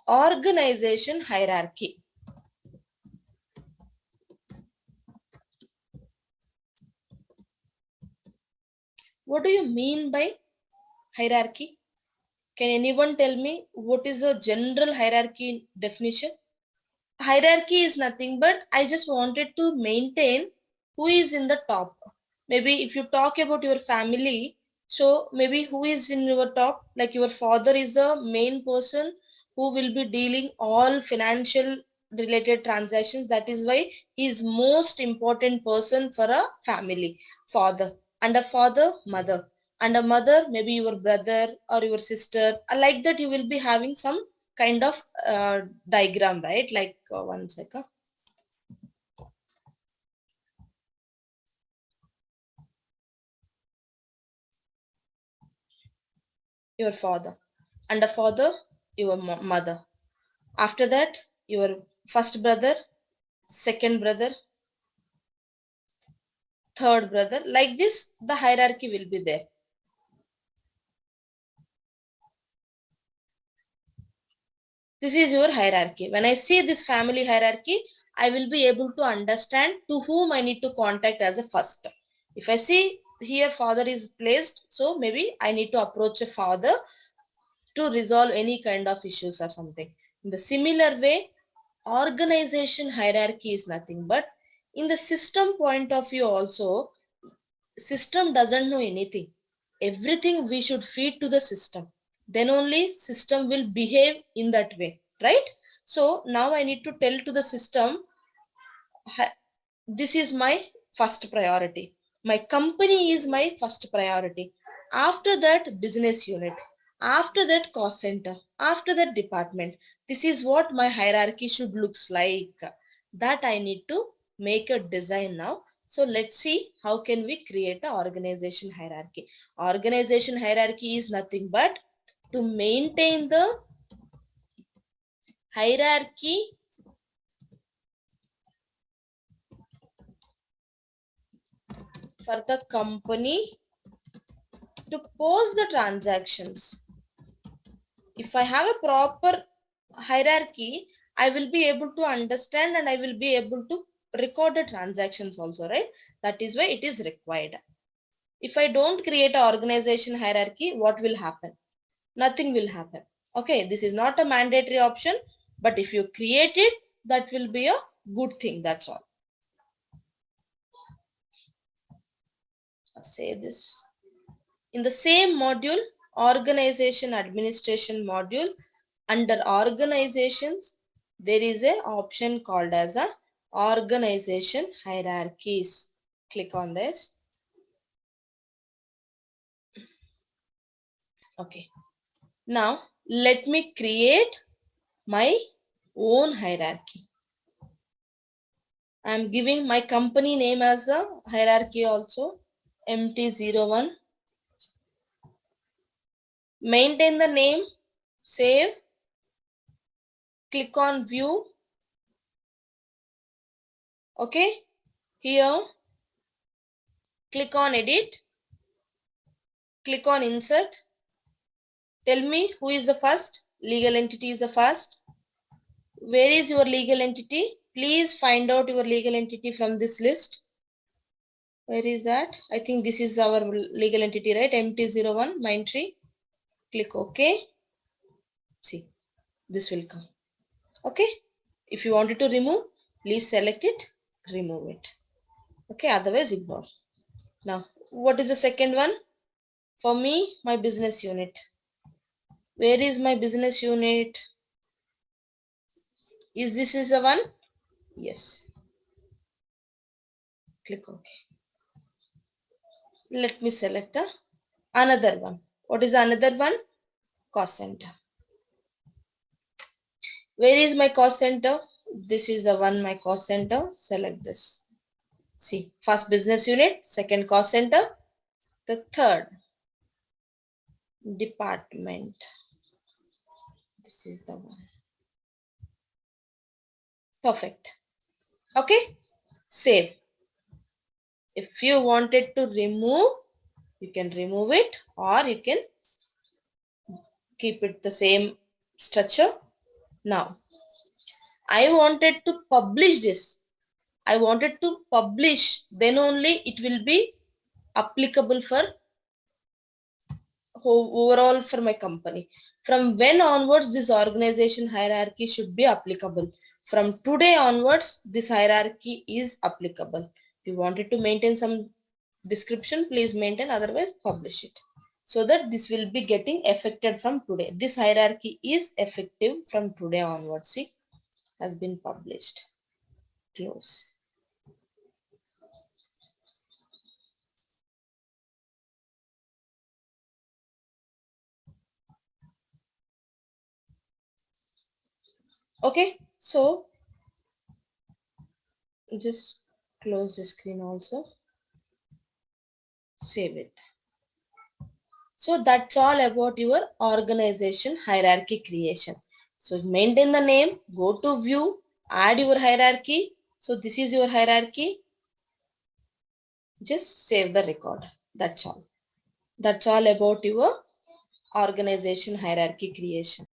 organization hierarchy. What do you mean by hierarchy? Can anyone tell me what is a general hierarchy definition? Hierarchy is nothing but I just wanted to maintain who is in the top. Maybe if you talk about your family, so maybe who is in your top, like your father is the main person who will be dealing all financial related transactions. That is why he is most important person for a family. Father, and a father, mother, and a mother, maybe your brother or your sister. Like that you will be having some kind of diagram, right? Like one second. Your father, and a father, your mother. After that, your first brother, second brother, third brother. Like this, the hierarchy will be there. This is your hierarchy. When I see this family hierarchy, I will be able to understand to whom I need to contact as a first. If I see here father is placed, so maybe I need to approach a father to resolve any kind of issues or something. In the similar way, organization hierarchy is nothing but in the system point of view also, system doesn't know anything. Everything we should feed to the system. Then only system will behave in that way, right? So now I need to tell to the system, this is my first priority. My company is my first priority. After that, business unit. After that, cost center. After that, department. This is what my hierarchy should looks like. That I need to make a design now. So let's see how can we create a organization hierarchy. Organization hierarchy is nothing but to maintain the hierarchy for the company to post the transactions. If I have a proper hierarchy, I will be able to understand and I will be able to record the transactions also, right? That is why it is required. If I don't create an organization hierarchy, what will happen? Nothing will happen. Okay, this is not a mandatory option, but if you create it, that will be a good thing. That's all. I'll say this. In the same module, organization administration module, under organizations, there is a option called as a organization hierarchies. Click on this. Okay. Now let me create my own hierarchy. I am giving my company name as a hierarchy also, MT01. Maintain the name, save, click on view. Okay, here click on edit, click on insert. Tell me who is the first. Legal entity is the first. Where is your legal entity? Please find out your legal entity from this list. Where is that? I think this is our legal entity, right? MT01 Mindtree. Click OK. See, this will come. Okay. If you wanted to remove, please select it, remove it. Okay, otherwise ignore. Now, what is the second one? For me, my business unit. Where is my business unit? Is this is the one? Yes. Click OK. Let me select the another one. What is another one? Cost center. Where is my cost center? This is the one, my cost center. Select this. See, first business unit, second cost center, the third department. This is the one. Perfect. Okay, save. If you wanted to remove, you can remove it, or you can keep it the same structure. Now, I wanted to publish this. I wanted to publish, then only it will be applicable for overall for my company. From when onwards this organization hierarchy should be applicable? From today onwards, this hierarchy is applicable. If you wanted to maintain some description, please maintain, otherwise publish it. So that this will be getting affected from today. This hierarchy is effective from today onwards. See, has been published. Close. Okay, so just close the screen also. Save it. So that's all about your organization hierarchy creation. So maintain the name, go to view, add your hierarchy. So this is your hierarchy. Just save the record. That's all. That's all about your organization hierarchy creation.